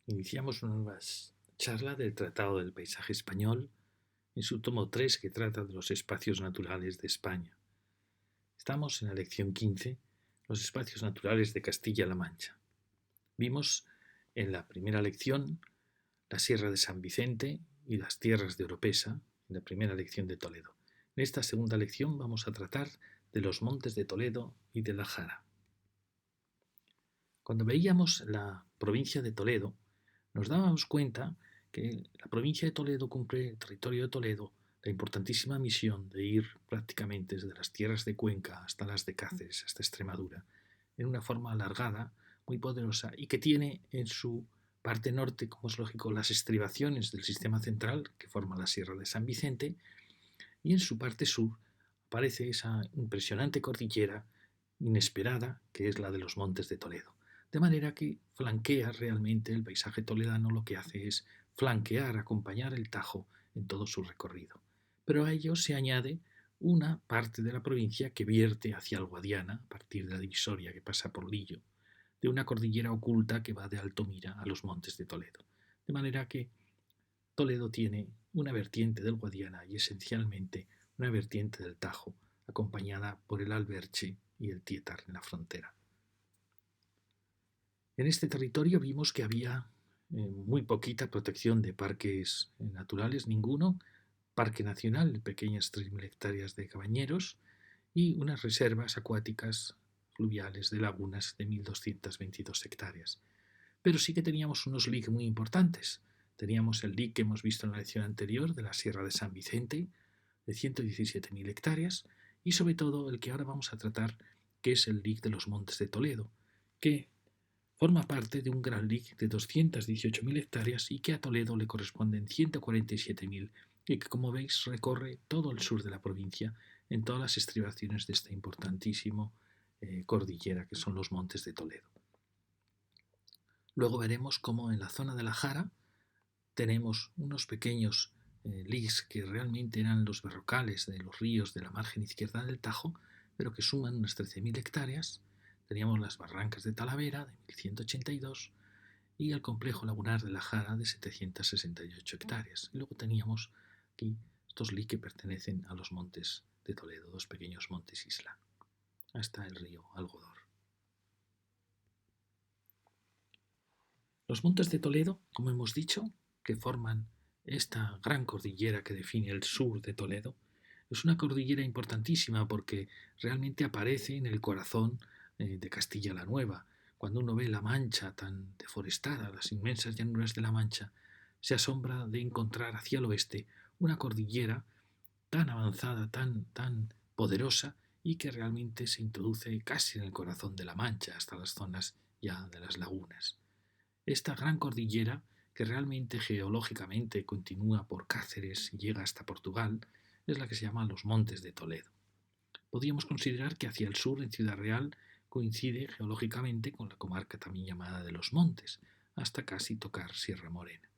Iniciamos una nueva charla del Tratado del Paisaje Español en su tomo 3 que trata de los espacios naturales de España. Estamos en la lección 15, los espacios naturales de Castilla-La Mancha. Vimos en la primera lección la Sierra de San Vicente y las tierras de Oropesa, en la primera lección de Toledo. En esta segunda lección vamos a tratar de los montes de Toledo y de la Jara. Cuando veíamos la provincia de Toledo, nos dábamos cuenta que la provincia de Toledo cumple, el territorio de Toledo, la importantísima misión de ir prácticamente desde las tierras de Cuenca hasta las de Cáceres, hasta Extremadura, en una forma alargada, muy poderosa, y que tiene en su parte norte, como es lógico, las estribaciones del sistema central, que forma la Sierra de San Vicente, y en su parte sur aparece esa impresionante cordillera inesperada, que es la de los Montes de Toledo. De manera que flanquea realmente el paisaje toledano, lo que hace es flanquear, acompañar el Tajo en todo su recorrido. Pero a ello se añade una parte de la provincia que vierte hacia el Guadiana, a partir de la divisoria que pasa por Lillo, de una cordillera oculta que va de Altomira a los Montes de Toledo. De manera que Toledo tiene una vertiente del Guadiana y esencialmente una vertiente del Tajo, acompañada por el Alberche y el Tietar en la frontera. En este territorio vimos que había muy poquita protección de parques naturales, ninguno, parque nacional de pequeñas 3.000 hectáreas de cabañeros y unas reservas acuáticas fluviales de lagunas de 1.222 hectáreas. Pero sí que teníamos unos LIC muy importantes. Teníamos el LIC que hemos visto en la lección anterior de la Sierra de San Vicente, de 117.000 hectáreas, y sobre todo el que ahora vamos a tratar, que es el LIC de los Montes de Toledo, que forma parte de un gran LIC de 218.000 hectáreas y que a Toledo le corresponden 147.000 y que, como veis, recorre todo el sur de la provincia en todas las estribaciones de esta importantísimo cordillera que son los Montes de Toledo. Luego veremos cómo en la zona de la Jara tenemos unos pequeños LICs que realmente eran los berrocales de los ríos de la margen izquierda del Tajo, pero que suman unas 13.000 hectáreas. Teníamos las barrancas de Talavera, de 1.182, y el complejo lagunar de la Jara, de 768 hectáreas. Y luego teníamos aquí estos LIC que pertenecen a los montes de Toledo, dos pequeños montes isla, hasta el río Algodor. Los montes de Toledo, como hemos dicho, que forman esta gran cordillera que define el sur de Toledo, es una cordillera importantísima porque realmente aparece en el corazón de Castilla la Nueva. Cuando uno ve la Mancha tan deforestada, las inmensas llanuras de la Mancha, se asombra de encontrar hacia el oeste una cordillera tan avanzada, tan poderosa y que realmente se introduce casi en el corazón de la Mancha, hasta las zonas ya de las lagunas. Esta gran cordillera, que realmente geológicamente continúa por Cáceres y llega hasta Portugal, es la que se llama los Montes de Toledo. Podríamos considerar que hacia el sur, en Ciudad Real, coincide geológicamente con la comarca también llamada de los Montes, hasta casi tocar Sierra Morena.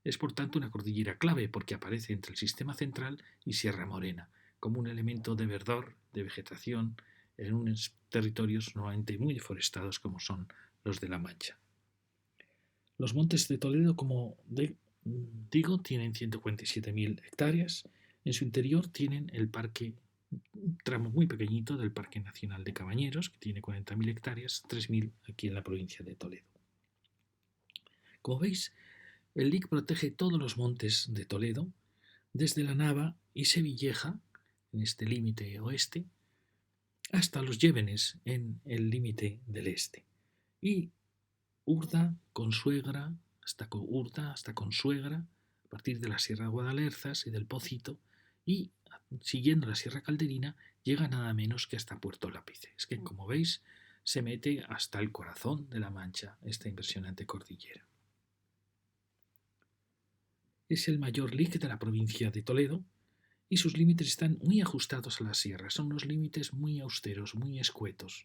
Es por tanto una cordillera clave porque aparece entre el sistema central y Sierra Morena, como un elemento de verdor, de vegetación, en unos territorios normalmente muy deforestados como son los de la Mancha. Los Montes de Toledo, como digo, tienen 147.000 hectáreas. En su interior tienen el parque, un tramo muy pequeñito del Parque Nacional de Cabañeros, que tiene 40.000 hectáreas, 3.000 aquí en la provincia de Toledo. Como veis, el LIC protege todos los montes de Toledo, desde la Nava y Sevilleja, en este límite oeste, hasta los Llévenes, en el límite del este. Y Urda, Consuegra, hasta Consuegra, a partir de la Sierra de Guadalerzas y del Pocito, y siguiendo la Sierra Calderina, llega nada menos que hasta Puerto Lápice. Es que, como veis, se mete hasta el corazón de la Mancha, esta impresionante cordillera. Es el mayor LIC de la provincia de Toledo y sus límites están muy ajustados a la sierra. Son unos límites muy austeros, muy escuetos.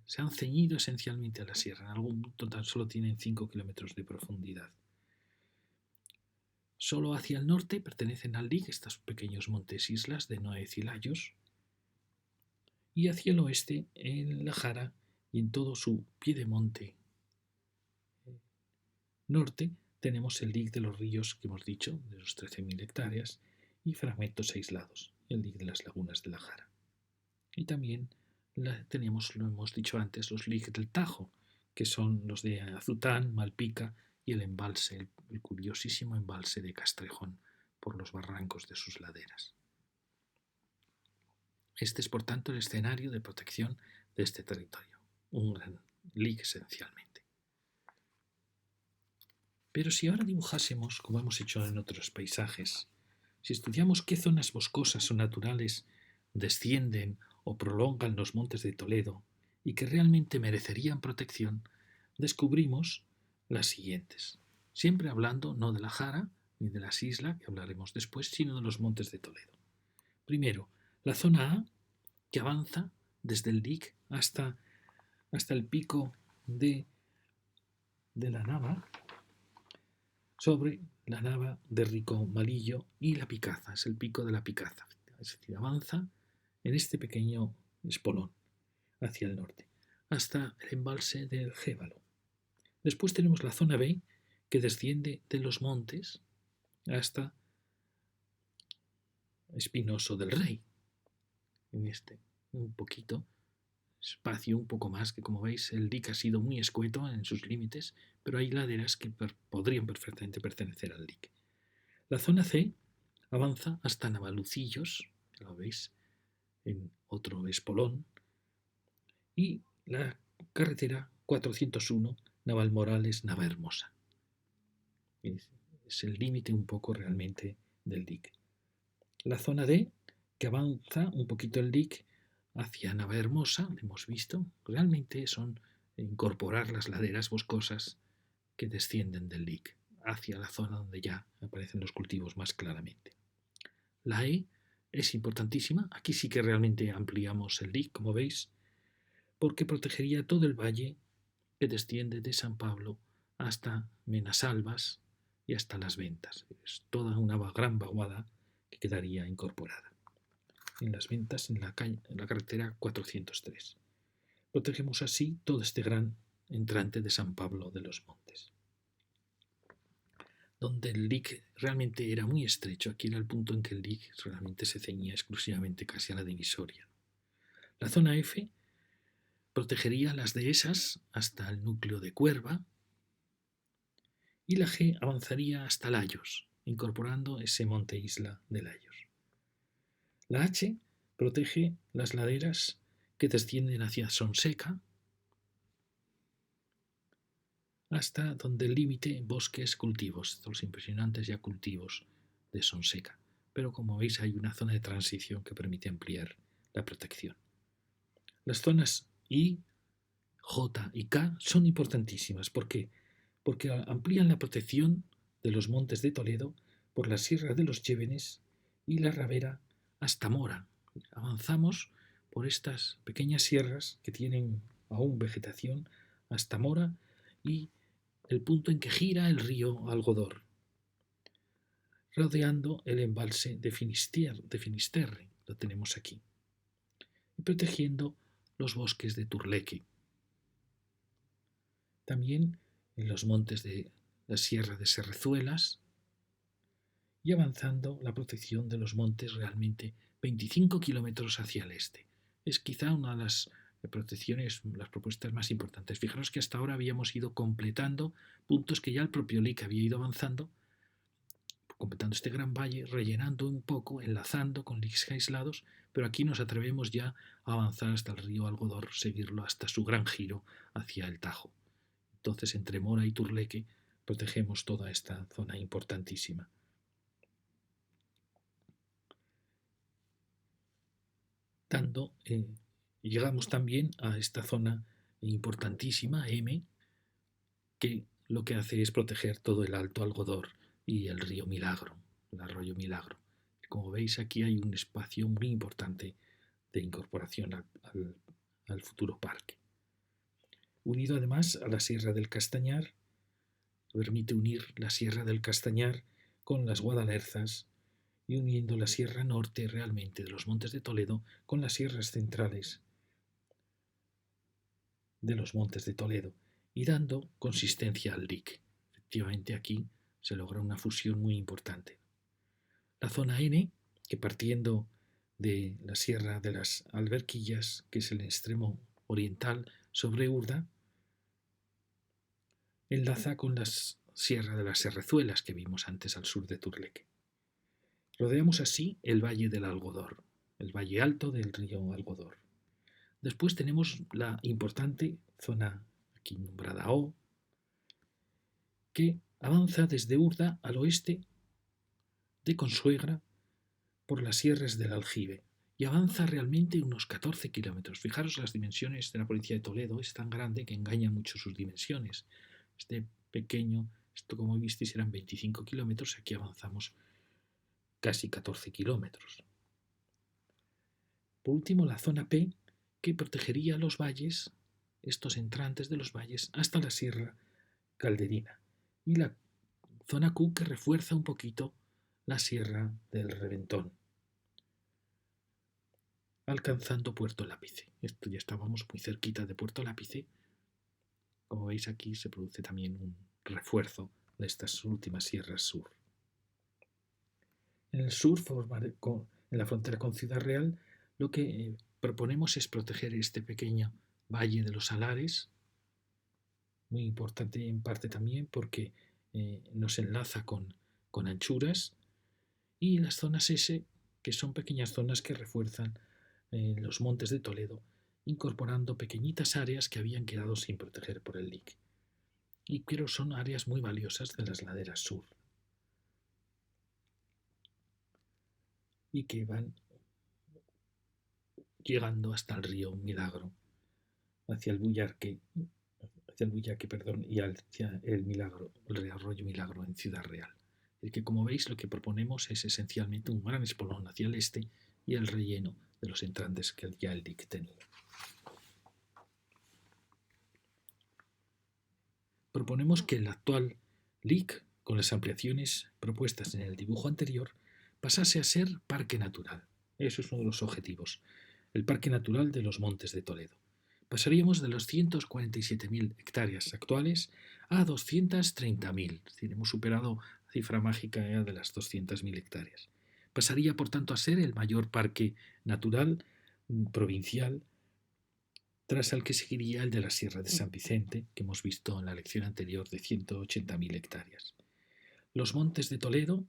Se han ceñido esencialmente a la sierra. En algún punto tan solo tienen 5 kilómetros de profundidad. Solo hacia el norte pertenecen al LIC estos pequeños montes islas de Noez y Layos, y hacia el oeste en la Jara y en todo su piedemonte norte tenemos el dique de los ríos que hemos dicho, de los 13.000 hectáreas, y fragmentos aislados, el dique de las lagunas de la Jara. Y también tenemos, lo hemos dicho antes, los diques del Tajo, que son los de Azután, Malpica y el embalse, el curiosísimo embalse de Castrejón, por los barrancos de sus laderas. Este es, por tanto, el escenario de protección de este territorio, un gran dique esencialmente. Pero si ahora dibujásemos, como hemos hecho en otros paisajes, si estudiamos qué zonas boscosas o naturales descienden o prolongan los montes de Toledo y que realmente merecerían protección, descubrimos las siguientes. Siempre hablando no de la Jara ni de las islas, que hablaremos después, sino de los montes de Toledo. Primero, la zona A, que avanza desde el dique hasta el pico de la Nava, sobre la Nava de Rico Malillo y la Picaza, es el pico de la Picaza. Es decir, avanza en este pequeño espolón hacia el norte, hasta el embalse del Jévalo. Después tenemos la zona B, que desciende de los montes hasta Espinoso del Rey. En este, un poquito, espacio un poco más, que como veis el dique ha sido muy escueto en sus límites, pero hay laderas que podrían perfectamente pertenecer al dique. La zona C avanza hasta Navalucillos, que lo veis en otro espolón, y la carretera 401 Navalmorales Navahermosa. Es el límite un poco realmente del dique. La zona D, que avanza un poquito el dique hacia Navahermosa, hemos visto, realmente son incorporar las laderas boscosas que descienden del dique hacia la zona donde ya aparecen los cultivos más claramente. La E es importantísima, aquí sí que realmente ampliamos el dique, como veis, porque protegería todo el valle que desciende de San Pablo hasta Menasalvas y hasta Las Ventas. Es toda una gran vaguada que quedaría incorporada en Las Ventas, en la carretera 403. Protegemos así todo este gran entrante de San Pablo de los Montes, donde el dique realmente era muy estrecho. Aquí era el punto en que el dique realmente se ceñía exclusivamente casi a la divisoria. La zona F protegería las dehesas hasta el núcleo de Cuerva, y la G avanzaría hasta Layos, incorporando ese monte isla de Layos. La H protege las laderas que descienden hacia Sonseca, hasta donde el límite bosques, cultivos, los impresionantes ya cultivos de Sonseca. Pero como veis hay una zona de transición que permite ampliar la protección. Las zonas I, J y K son importantísimas. ¿Por qué? Porque amplían la protección de los montes de Toledo por la Sierra de los Llévenes y la Ravera hasta Mora. Avanzamos por estas pequeñas sierras que tienen aún vegetación hasta Mora y el punto en que gira el río Algodor, rodeando el embalse de Finisterre, lo tenemos aquí, y protegiendo los bosques de Turleque. También en los montes de la Sierra de Serrezuelas, y avanzando la protección de los montes realmente 25 kilómetros hacia el este. Es quizá una de las protecciones, las propuestas más importantes. Fijaros que hasta ahora habíamos ido completando puntos que ya el propio LIC había ido avanzando, completando este gran valle, rellenando un poco, enlazando con LICs aislados, pero aquí nos atrevemos ya a avanzar hasta el río Algodor, seguirlo hasta su gran giro hacia el Tajo. Entonces, entre Mora y Turleque protegemos toda esta zona importantísima. Llegamos también a esta zona importantísima, M, que lo que hace es proteger todo el Alto Algodor y el río Milagro, el arroyo Milagro. Como veis, aquí hay un espacio muy importante de incorporación al futuro parque. Unido además a la Sierra del Castañar, permite unir la Sierra del Castañar con las Guadalerzas y uniendo la Sierra Norte realmente de los Montes de Toledo con las sierras centrales de los Montes de Toledo y dando consistencia al dique. efectivamente aquí se logra una fusión muy importante. La zona N, que partiendo de la Sierra de las Alberquillas, que es el extremo oriental sobre Urda, enlaza con la Sierra de las Serrezuelas que vimos antes al sur de Turleque. Rodeamos así el valle del Algodor, el valle alto del río Algodor. Después tenemos la importante zona aquí nombrada O, que avanza desde Urda al oeste de Consuegra por las sierras del Aljibe y avanza realmente unos 14 kilómetros. Fijaros las dimensiones de la provincia de Toledo, es tan grande que engaña mucho sus dimensiones. Este pequeño, esto como visteis eran 25 kilómetros, aquí avanzamos casi 14 kilómetros. Por último, la zona P, que protegería los valles, estos entrantes de los valles, hasta la Sierra Calderina. Y la zona Q, que refuerza un poquito la Sierra del Reventón, alcanzando Puerto Lápice. Esto ya estábamos muy cerquita de Puerto Lápice. Como veis aquí se produce también un refuerzo de estas últimas sierras sur. En el sur, en la frontera con Ciudad Real, lo que proponemos es proteger este pequeño valle de los Salares, muy importante en parte también porque nos enlaza con Anchuras, y las zonas S, que son pequeñas zonas que refuerzan los montes de Toledo, incorporando pequeñitas áreas que habían quedado sin proteger por el dique. Y pero son áreas muy valiosas de las laderas sur y que van llegando hasta el río Milagro, hacia el Buyaque, y hacia el Milagro, el arroyo Milagro en Ciudad Real. El que, como veis, lo que proponemos es esencialmente un gran espolón hacia el este y el relleno de los entrantes que ya el dique tenía. Proponemos que el actual LIC, con las ampliaciones propuestas en el dibujo anterior, pasase a ser parque natural. Eso es uno de los objetivos, el Parque Natural de los Montes de Toledo. Pasaríamos de los 147.000 hectáreas actuales a 230.000, es decir, hemos superado la cifra mágica de las 200.000 hectáreas. Pasaría, por tanto, a ser el mayor parque natural provincial, tras al que seguiría el de la Sierra de San Vicente, que hemos visto en la lección anterior, de 180.000 hectáreas. Los Montes de Toledo,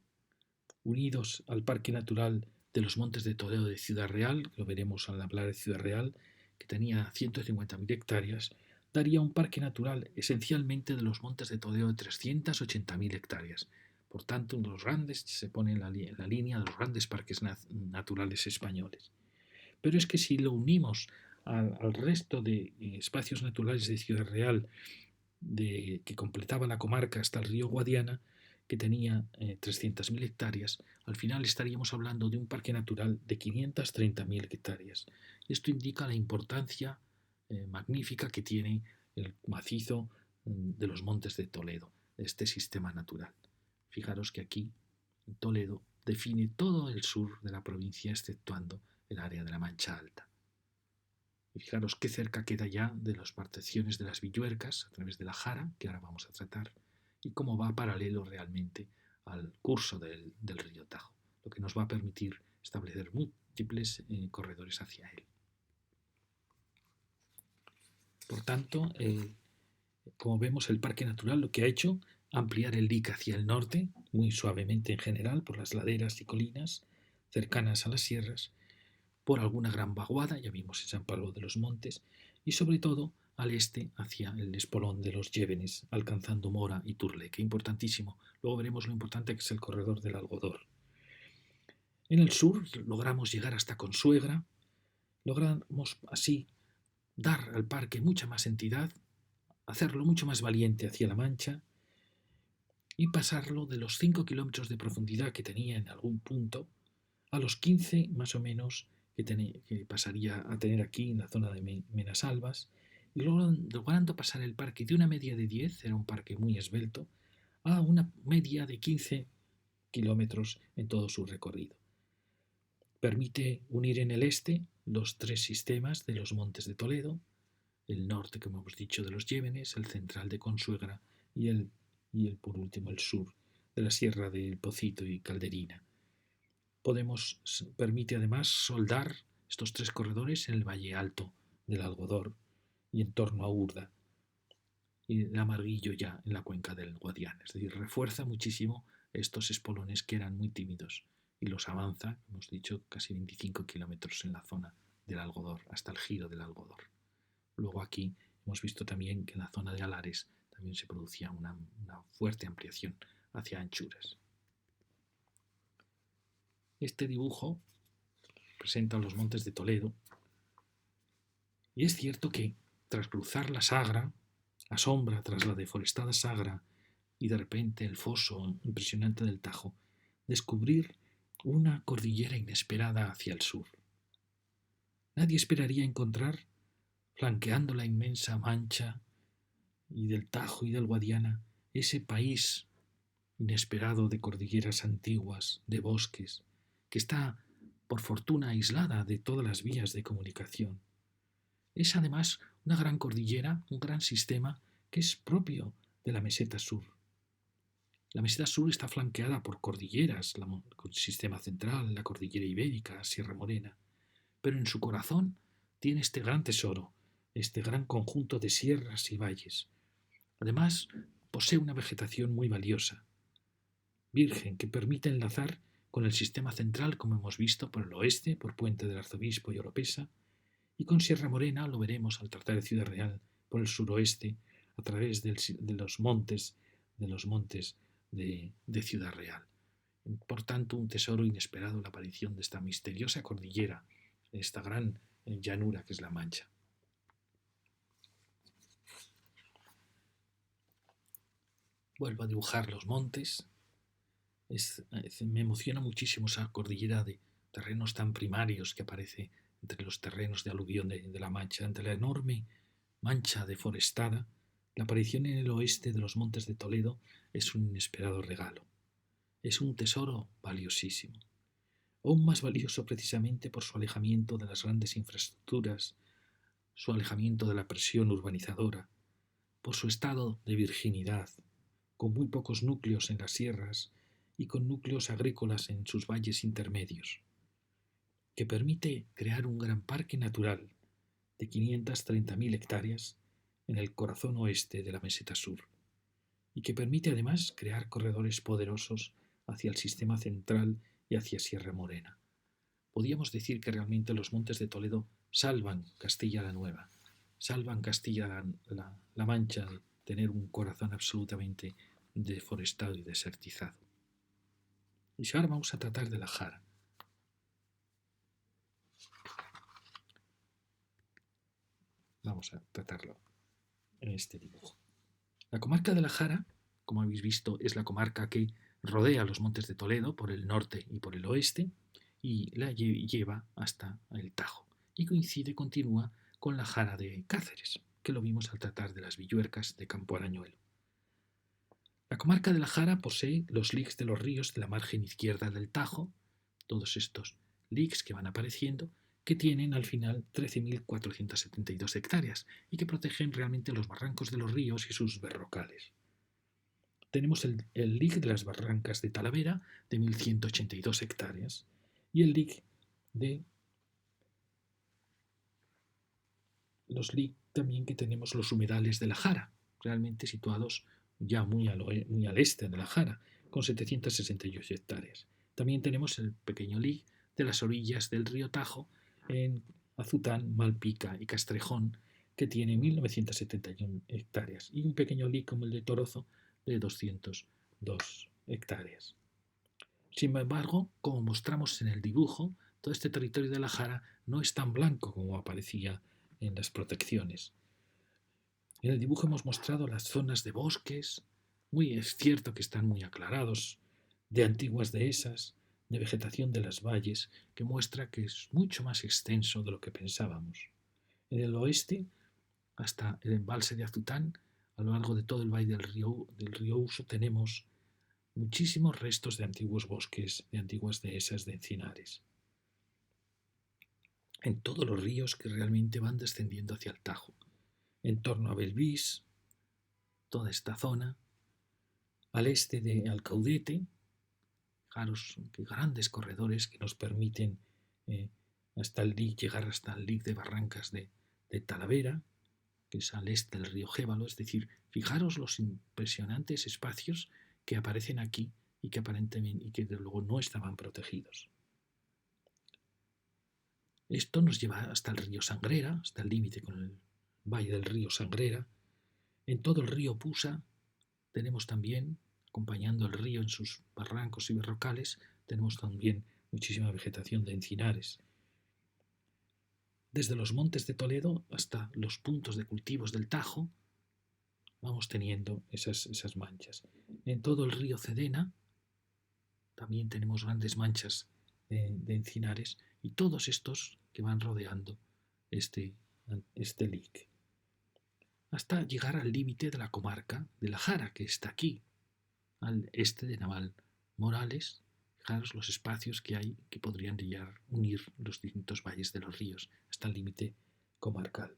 unidos al Parque Natural de los Montes de Toledo de Ciudad Real, lo veremos al hablar de Ciudad Real, que tenía 150.000 hectáreas, daría un parque natural esencialmente de los Montes de Toledo de 380.000 hectáreas. Por tanto, uno de los grandes, se pone en la línea de los grandes parques naturales españoles. Pero es que si lo unimos al resto de espacios naturales de Ciudad Real, que completaba la comarca hasta el río Guadiana, que tenía 300.000 hectáreas, al final estaríamos hablando de un parque natural de 530.000 hectáreas. Esto indica la importancia magnífica que tiene el macizo de los Montes de Toledo, este sistema natural. Fijaros que aquí, en Toledo, define todo el sur de la provincia, exceptuando el área de la Mancha Alta. Y fijaros qué cerca queda ya de las particiones de las Villuercas, a través de la Jara, que ahora vamos a tratar, y cómo va paralelo realmente al curso del río Tajo, lo que nos va a permitir establecer múltiples corredores hacia él. Por tanto, como vemos, el Parque Natural lo que ha hecho, ampliar el dique hacia el norte, muy suavemente en general, por las laderas y colinas cercanas a las sierras, por alguna gran vaguada, ya vimos en San Pablo de los Montes, y sobre todo al este hacia el espolón de los Llévenes, alcanzando Mora y Turleque, importantísimo. Luego veremos lo importante que es el corredor del Algodor. En el sur logramos llegar hasta Consuegra, logramos así dar al parque mucha más entidad, hacerlo mucho más valiente hacia la Mancha y pasarlo de los 5 kilómetros de profundidad que tenía en algún punto a los 15 más o menos que pasaría a tener aquí en la zona de Menasalvas, y logrando pasar el parque de una media de 10, era un parque muy esbelto, a una media de 15 kilómetros en todo su recorrido. Permite unir en el este los tres sistemas de los Montes de Toledo, el norte, como hemos dicho, de los Llévenes, el central de Consuegra y el y por último el sur de la Sierra del Pocito y Calderina. Permite además soldar estos tres corredores en el Valle Alto del Algodor y en torno a Urda y el Amarguillo ya en la cuenca del Guadiana. Es decir, refuerza muchísimo estos espolones que eran muy tímidos y los avanza, hemos dicho, casi 25 kilómetros en la zona del Algodor, hasta el giro del Algodor. Luego aquí hemos visto también que en la zona de Alares también se producía una fuerte ampliación hacia anchuras. Este dibujo presenta los montes de Toledo y es cierto que tras cruzar la Sagra, asombra tras la deforestada Sagra y de repente el foso impresionante del Tajo, descubrir una cordillera inesperada hacia el sur. Nadie esperaría encontrar, flanqueando la inmensa Mancha y del Tajo y del Guadiana, ese país inesperado de cordilleras antiguas, de bosques, que está, por fortuna, aislada de todas las vías de comunicación. Es además una gran cordillera, un gran sistema que es propio de la meseta sur. La meseta sur está flanqueada por cordilleras, el sistema central, la cordillera ibérica, Sierra Morena, pero en su corazón tiene este gran tesoro, este gran conjunto de sierras y valles. Además, posee una vegetación muy valiosa, virgen, que permite enlazar con el sistema central, como hemos visto, por el oeste, por Puente del Arzobispo y Oropesa, y con Sierra Morena, lo veremos al tratar de Ciudad Real, por el suroeste, a través de los montes de Ciudad Real. Por tanto, un tesoro inesperado la aparición de esta misteriosa cordillera, esta gran llanura que es la Mancha. Vuelvo a dibujar los montes. Me emociona muchísimo esa cordillera de terrenos tan primarios que aparece entre los terrenos de aluvión de la Mancha, entre la enorme Mancha deforestada. La aparición en el oeste de los montes de Toledo es un inesperado regalo. Es un tesoro valiosísimo, aún más valioso precisamente por su alejamiento de las grandes infraestructuras, su alejamiento de la presión urbanizadora, por su estado de virginidad, con muy pocos núcleos en las sierras y con núcleos agrícolas en sus valles intermedios, que permite crear un gran parque natural de 530.000 hectáreas en el corazón oeste de la meseta sur, y que permite además crear corredores poderosos hacia el sistema central y hacia Sierra Morena. Podríamos decir que realmente los montes de Toledo salvan Castilla la Nueva, salvan Castilla la Mancha de tener un corazón absolutamente deforestado y desertizado. Y ahora vamos a tratar de la Jara. Vamos a tratarlo en este dibujo. La comarca de la Jara, como habéis visto, es la comarca que rodea los montes de Toledo por el norte y por el oeste y la lleva hasta el Tajo y continúa con la Jara de Cáceres, que lo vimos al tratar de las Villuercas de Campo Arañuelo. La comarca de la Jara posee los lics de los ríos de la margen izquierda del Tajo, todos estos lics que van apareciendo, que tienen al final 13.472 hectáreas y que protegen realmente los barrancos de los ríos y sus berrocales. Tenemos el lic de las barrancas de Talavera de 1.182 hectáreas y el lic de los lic también que tenemos los humedales de la Jara, realmente situados ya muy al este de la Jara, con 768 hectáreas. También tenemos el pequeño lic de las orillas del río Tajo en Azután, Malpica y Castrejón, que tiene 1.971 hectáreas, y un pequeño lic como el de Torozo de 202 hectáreas. Sin embargo, como mostramos en el dibujo, todo este territorio de la Jara no es tan blanco como aparecía en las protecciones. En el dibujo hemos mostrado las zonas de bosques, es cierto que están muy aclarados, de antiguas dehesas, de vegetación de las valles, que muestra que es mucho más extenso de lo que pensábamos. En el oeste, hasta el embalse de Azután, a lo largo de todo el valle del río Uso, tenemos muchísimos restos de antiguos bosques, de antiguas dehesas de encinares. En todos los ríos que realmente van descendiendo hacia el Tajo. En torno a Belvís, toda esta zona, Al este de Alcaudete, fijaros qué grandes corredores que nos permiten llegar hasta el lic de Barrancas de Talavera, que es al este del río Jévalo. Es decir, fijaros los impresionantes espacios que aparecen aquí y que aparentemente y que desde luego no estaban protegidos. Esto nos lleva hasta el río Sangrera, hasta el límite con el valle del río Sangrera. En todo el río Pusa tenemos también, acompañando el río en sus barrancos y berrocales, tenemos también muchísima vegetación de encinares. Desde los montes de Toledo hasta los puntos de cultivos del Tajo vamos teniendo esas manchas. En todo el río Cedena también tenemos grandes manchas de encinares y todos estos que van rodeando este lic, hasta llegar al límite de la comarca de la Jara, que está aquí, al este de Naval Morales. Fijaros los espacios que hay que podrían unir los distintos valles de los ríos hasta el límite comarcal.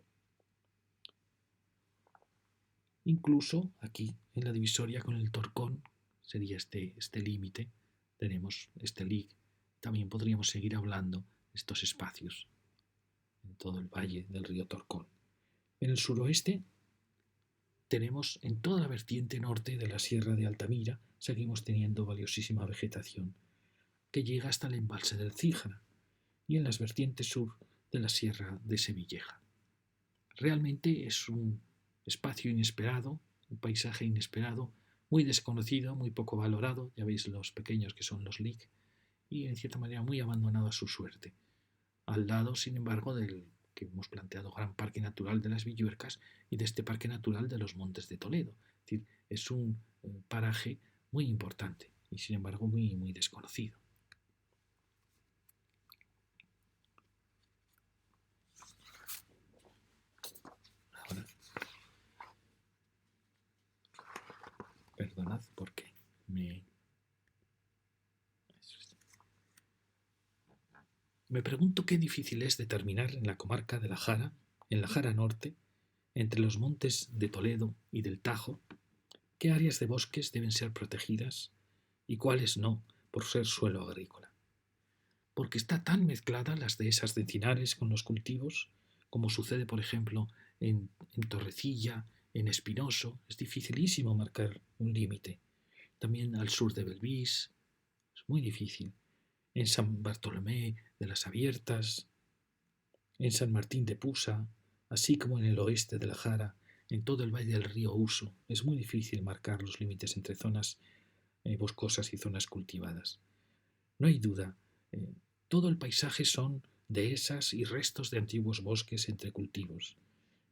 Incluso aquí, en la divisoria con el Torcón, sería este límite, tenemos este lic. También podríamos seguir hablando de estos espacios en todo el valle del río Torcón. En el suroeste tenemos, en toda la vertiente norte de la Sierra de Altamira, seguimos teniendo valiosísima vegetación que llega hasta el embalse del Cíjara y en las vertientes sur de la Sierra de Sevilleja. Realmente es un espacio inesperado, un paisaje inesperado, muy desconocido, muy poco valorado, ya veis los pequeños que son los lic, y en cierta manera muy abandonado a su suerte. Al lado, sin embargo, del que hemos planteado Gran Parque Natural de las Villuercas y de este Parque Natural de los Montes de Toledo. Es decir, es un paraje muy importante y sin embargo muy, muy desconocido. Ahora, perdonad porque me pregunto qué difícil es determinar en la comarca de la Jara, en la Jara Norte, entre los montes de Toledo y del Tajo, qué áreas de bosques deben ser protegidas y cuáles no, por ser suelo agrícola. Porque está tan mezclada las dehesas de encinares con los cultivos, como sucede, por ejemplo, en Torrecilla, en Espinoso, es dificilísimo marcar un límite. También al sur de Belvís, es muy difícil. En San Bartolomé de las Abiertas, en San Martín de Pusa, así como en el oeste de la Jara, en todo el valle del río Uso, es muy difícil marcar los límites entre zonas boscosas y zonas cultivadas. No hay duda, todo el paisaje son dehesas y restos de antiguos bosques entre cultivos.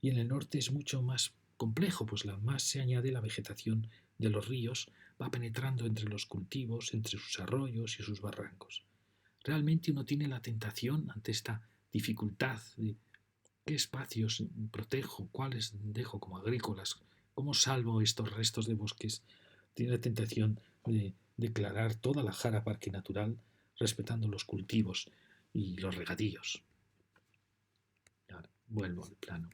Y en el norte es mucho más complejo, pues más se añade la vegetación de los ríos, va penetrando entre los cultivos, entre sus arroyos y sus barrancos. Realmente uno tiene la tentación ante esta dificultad de qué espacios protejo, cuáles dejo como agrícolas, cómo salvo estos restos de bosques. Tiene la tentación de declarar toda la Jara parque natural respetando los cultivos y los regadíos. Ahora, vuelvo al plano.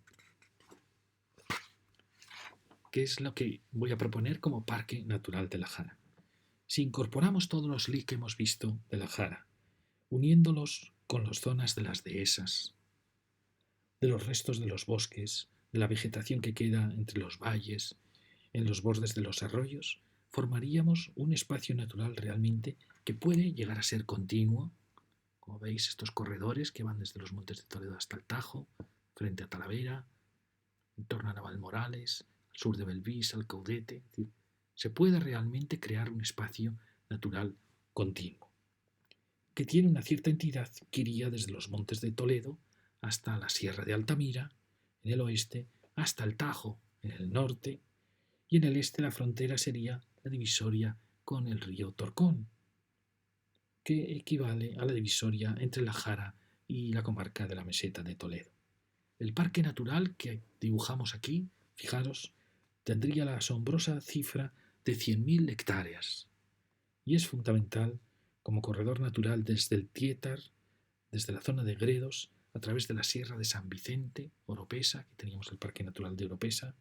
¿Qué es lo que voy a proponer como parque natural de la Jara? Si incorporamos todos los lic que hemos visto de la Jara, uniéndolos con las zonas de las dehesas, de los restos de los bosques, de la vegetación que queda entre los valles, en los bordes de los arroyos, formaríamos un espacio natural realmente que puede llegar a ser continuo. Como veis, estos corredores que van desde los Montes de Toledo hasta el Tajo, frente a Talavera, en torno a Navalmorales, al sur de Belvís, Alcaudete. Es decir, se puede realmente crear un espacio natural continuo, que tiene una cierta entidad que iría desde los Montes de Toledo hasta la Sierra de Altamira, en el oeste, hasta el Tajo, en el norte, y en el este la frontera sería la divisoria con el río Torcón, que equivale a la divisoria entre la Jara y la comarca de la Meseta de Toledo. El parque natural que dibujamos aquí, fijaros, tendría la asombrosa cifra de 100.000 hectáreas y es fundamental como corredor natural desde el Tietar, desde la zona de Gredos, a través de la Sierra de San Vicente, Oropesa, que teníamos el Parque Natural de Oropesa,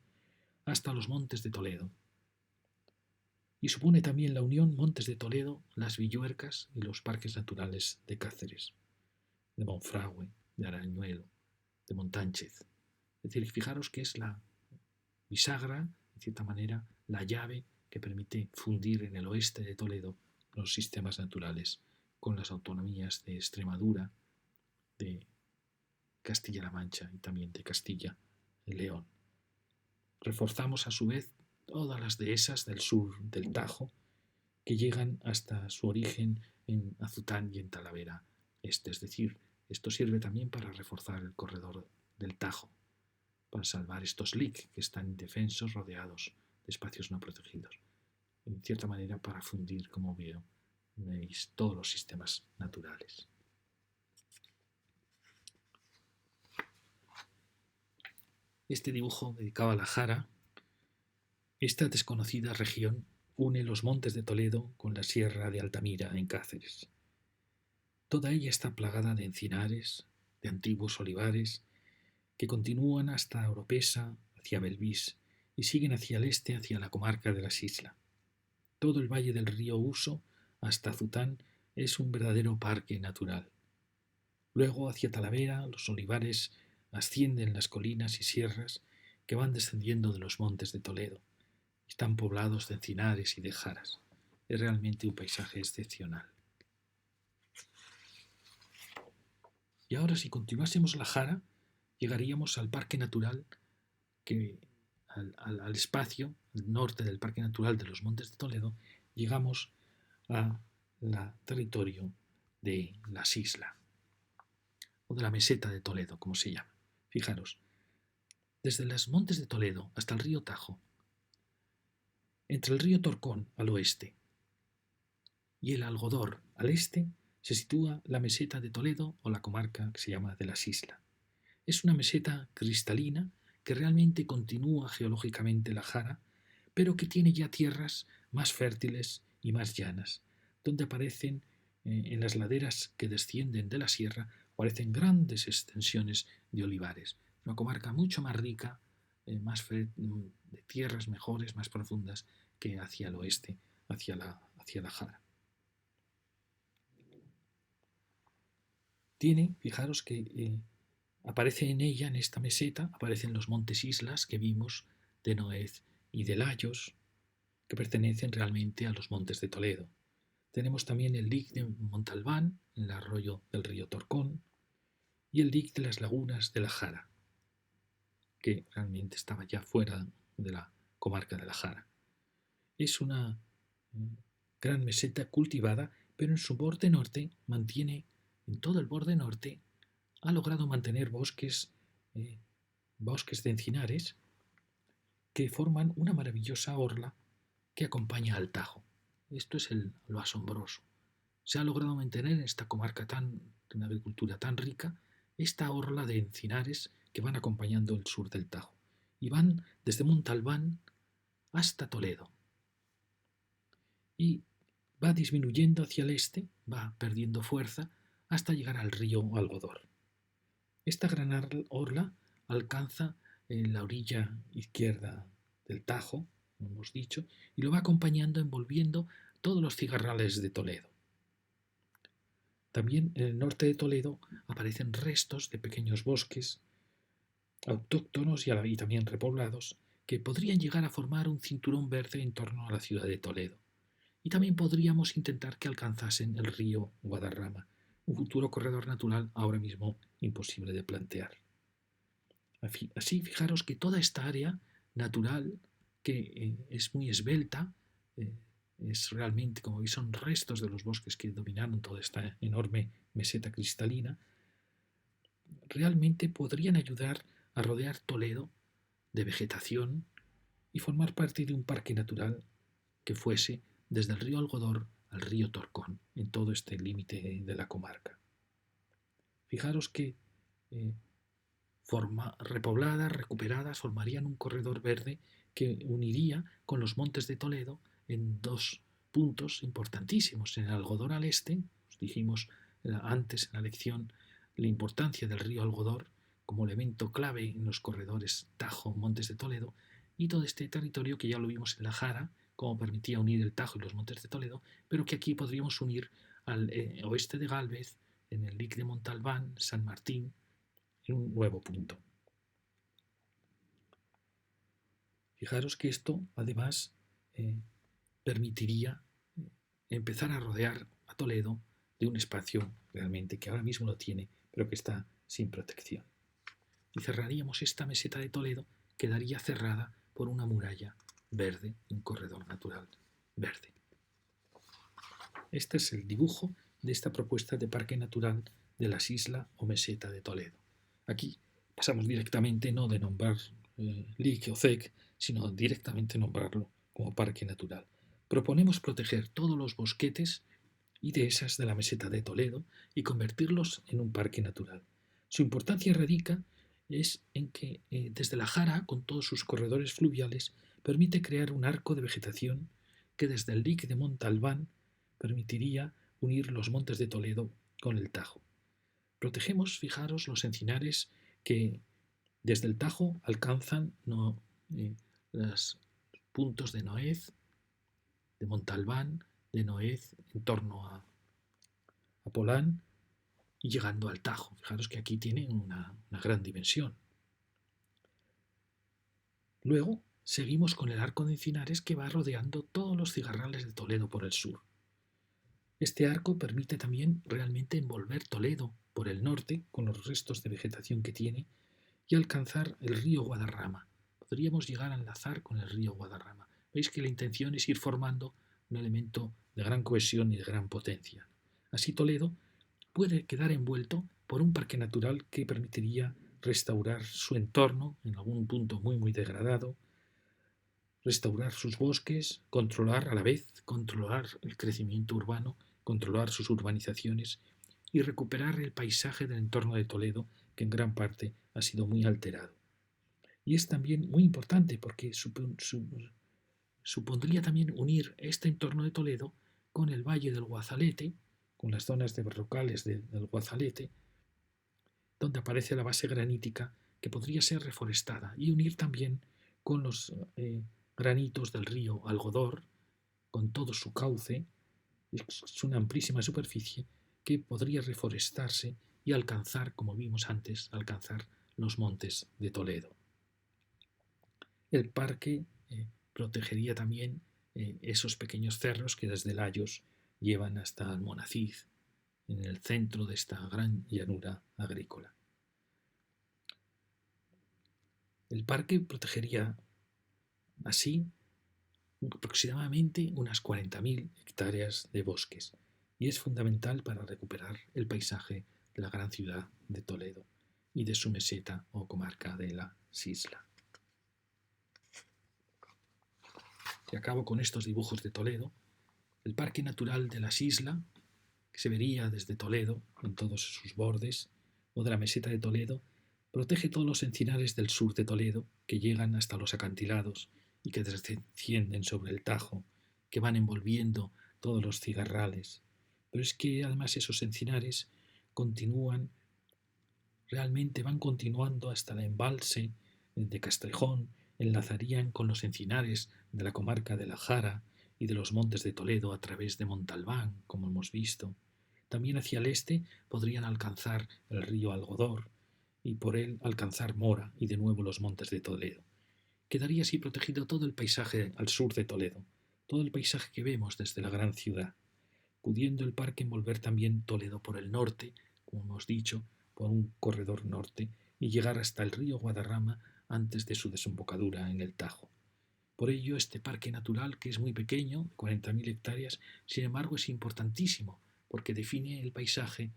hasta los Montes de Toledo. y supone también la unión Montes de Toledo, Las Villuercas y los parques naturales de Cáceres, de Monfragüe, de Arañuelo, de Montánchez. Es decir, fijaros que es la bisagra, de cierta manera, la llave que permite fundir en el oeste de Toledo los sistemas naturales con las autonomías de Extremadura, de Castilla-La Mancha y también de Castilla y León. Reforzamos a su vez todas las dehesas del sur del Tajo que llegan hasta su origen en Azután y en Talavera Este. Es decir, esto sirve también para reforzar el corredor del Tajo, para salvar estos LIC que están indefensos, rodeados de espacios no protegidos. En cierta manera, para fundir, como veis, todos los sistemas naturales. Este dibujo dedicado a la Jara, esta desconocida región une los montes de Toledo con la sierra de Altamira en Cáceres. Toda ella está plagada de encinares, de antiguos olivares, que continúan hasta Oropesa, hacia Belvís, y siguen hacia el este, hacia la comarca de las Islas. Todo el valle del río Uso, hasta Azután, es un verdadero parque natural. Luego, hacia Talavera, los olivares ascienden las colinas y sierras que van descendiendo de los montes de Toledo. Están poblados de encinares y de jaras. Es realmente un paisaje excepcional. Y ahora, si continuásemos la Jara, llegaríamos al parque natural, al espacio, al norte del parque natural de los Montes de Toledo, llegamos al territorio de las islas, o de la meseta de Toledo, como se llama. Fijaros, desde los Montes de Toledo hasta el río Tajo, entre el río Torcón al oeste y el Algodor al este, se sitúa la meseta de Toledo o la comarca que se llama de las Islas. Es una meseta cristalina que realmente continúa geológicamente la Jara, pero que tiene ya tierras más fértiles y más llanas, donde aparecen en las laderas que descienden de la sierra, aparecen grandes extensiones de olivares. Una comarca mucho más rica, de tierras mejores, más profundas que hacia el oeste, hacia la Jara. Fijaros que aparece en ella, en esta meseta, aparecen los montes islas que vimos de Noez y de Layos, que pertenecen realmente a los montes de Toledo. Tenemos también el dique de Montalbán, en el arroyo del río Torcón, y el dique de las lagunas de la Jara, que realmente estaba ya fuera de la comarca de la Jara. Es una gran meseta cultivada, pero en su borde norte en todo el borde norte, ha logrado mantener bosques de encinares que forman una maravillosa orla que acompaña al Tajo. Esto es lo asombroso. Se ha logrado mantener en esta comarca de una agricultura tan rica, esta orla de encinares que van acompañando el sur del Tajo. Y van desde Montalbán hasta Toledo. Y va disminuyendo hacia el este, va perdiendo fuerza hasta llegar al río Algodor. Esta gran orla alcanza la orilla izquierda del Tajo, como hemos dicho, y lo va acompañando, envolviendo todos los cigarrales de Toledo. También en el norte de Toledo aparecen restos de pequeños bosques autóctonos y también repoblados que podrían llegar a formar un cinturón verde en torno a la ciudad de Toledo. Y también podríamos intentar que alcanzasen el río Guadarrama, un futuro corredor natural ahora mismo imposible de plantear. Así, fijaros que toda esta área natural, que es muy esbelta, es realmente, como veis, son restos de los bosques que dominaron toda esta enorme meseta cristalina, realmente podrían ayudar a rodear Toledo de vegetación y formar parte de un parque natural que fuese desde el río Algodor al río Torcón, en todo este límite de la comarca. Fijaros que repobladas, recuperadas, formarían un corredor verde que uniría con los montes de Toledo en dos puntos importantísimos. En el Algodor al este, os dijimos antes en la lección la importancia del río Algodor como elemento clave en los corredores Tajo, Montes de Toledo, y todo este territorio que ya lo vimos en la Jara, como permitía unir el Tajo y los Montes de Toledo, pero que aquí podríamos unir al oeste de Gálvez, en el Lic de Montalbán, San Martín, en un nuevo punto. Fijaros que esto, además, permitiría empezar a rodear a Toledo de un espacio realmente que ahora mismo lo tiene, pero que está sin protección. Y cerraríamos esta meseta de Toledo, quedaría cerrada por una muralla verde, un corredor natural verde. Este es el dibujo de esta propuesta de parque natural de las islas o meseta de Toledo. Aquí pasamos directamente no de nombrar LIC o CEC, sino directamente nombrarlo como parque natural. Proponemos proteger todos los bosquetes y dehesas de la meseta de Toledo y convertirlos en un parque natural. Su importancia radica es en que desde la Jara, con todos sus corredores fluviales, permite crear un arco de vegetación que desde el Lic de Montalbán permitiría unir los montes de Toledo con el Tajo. Protegemos, fijaros, los encinares que desde el Tajo alcanzan los puntos de Noez, de Montalbán, de Noez en torno a Polán y llegando al Tajo. Fijaros que aquí tiene una gran dimensión. Luego seguimos con el arco de encinares que va rodeando todos los cigarrales de Toledo por el sur. Este arco permite también realmente envolver Toledo por el norte con los restos de vegetación que tiene y alcanzar el río Guadarrama. Podríamos llegar a enlazar con el río Guadarrama. Veis que la intención es ir formando un elemento de gran cohesión y de gran potencia. Así Toledo puede quedar envuelto por un parque natural que permitiría restaurar su entorno en algún punto muy degradado, restaurar sus bosques, controlar a la vez, controlar el crecimiento urbano, controlar sus urbanizaciones y recuperar el paisaje del entorno de Toledo, que en gran parte ha sido muy alterado. Y es también muy importante porque supondría también unir este entorno de Toledo con el valle del Guazalete, con las zonas de barrocales del Guazalete, donde aparece la base granítica que podría ser reforestada, y unir también con los granitos del río Algodor, con todo su cauce. Es una amplísima superficie que podría reforestarse y alcanzar, como vimos antes, alcanzar los montes de Toledo. El parque protegería también esos pequeños cerros que desde Layos llevan hasta Almonacid, en el centro de esta gran llanura agrícola. El parque protegería así aproximadamente unas 40.000 hectáreas de bosques y es fundamental para recuperar el paisaje de la gran ciudad de Toledo y de su meseta o comarca de la Sisla. Y acabo con estos dibujos de Toledo. El Parque Natural de la Sisla, que se vería desde Toledo en todos sus bordes, o de la meseta de Toledo, protege todos los encinares del sur de Toledo que llegan hasta los acantilados y que descienden sobre el Tajo, que van envolviendo todos los cigarrales. Pero es que además esos encinares realmente van continuando hasta el embalse de Castrejón, enlazarían con los encinares de la comarca de la Jara y de los montes de Toledo a través de Montalbán, como hemos visto. También hacia el este podrían alcanzar el río Algodor y por él alcanzar Mora y de nuevo los montes de Toledo. Quedaría así protegido todo el paisaje al sur de Toledo, todo el paisaje que vemos desde la gran ciudad, pudiendo el parque envolver también Toledo por el norte, como hemos dicho, por un corredor norte, y llegar hasta el río Guadarrama antes de su desembocadura en el Tajo. Por ello, este parque natural, que es muy pequeño, 40.000 hectáreas, sin embargo es importantísimo, porque define el paisaje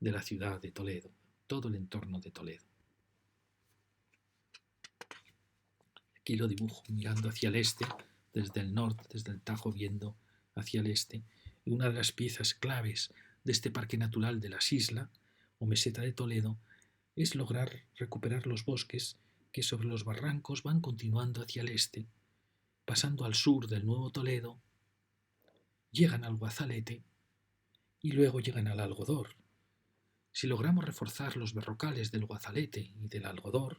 de la ciudad de Toledo, todo el entorno de Toledo. Aquí lo dibujo mirando hacia el este, desde el norte, desde el Tajo viendo hacia el este, y una de las piezas claves de este parque natural de la Sisla, o meseta de Toledo, es lograr recuperar los bosques que sobre los barrancos van continuando hacia el este, pasando al sur del Nuevo Toledo, llegan al Guazalete y luego llegan al Algodor. Si logramos reforzar los berrocales del Guazalete y del Algodor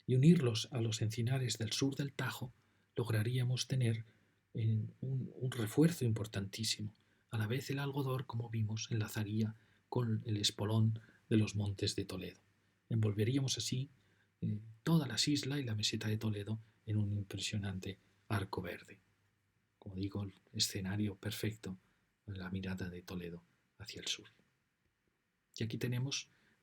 y unirlos a los encinares del sur del Tajo, lograríamos tener un refuerzo importantísimo. A la vez el algodor, como vimos, enlazaría con el espolón de los montes de Toledo. Envolveríamos así todas las islas y la meseta de Toledo en un impresionante arco verde. Como digo, el escenario perfecto, la mirada de Toledo hacia el sur. Y aquí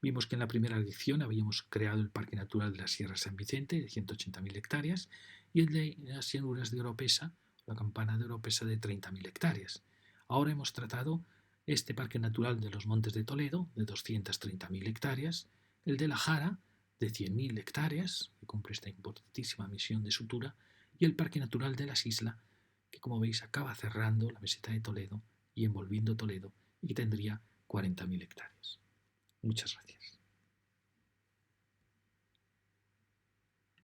vimos que en la primera edición habíamos creado el Parque Natural de la Sierra San Vicente de 180.000 hectáreas y el de las llanuras de Oropesa, la Campana de Oropesa, de 30.000 hectáreas. Ahora hemos tratado este Parque Natural de los Montes de Toledo de 230.000 hectáreas, el de la Jara de 100.000 hectáreas, que cumple esta importantísima misión de sutura, y el Parque Natural de las Islas, que como veis acaba cerrando la meseta de Toledo y envolviendo Toledo y que tendría 40.000 hectáreas. Muchas gracias.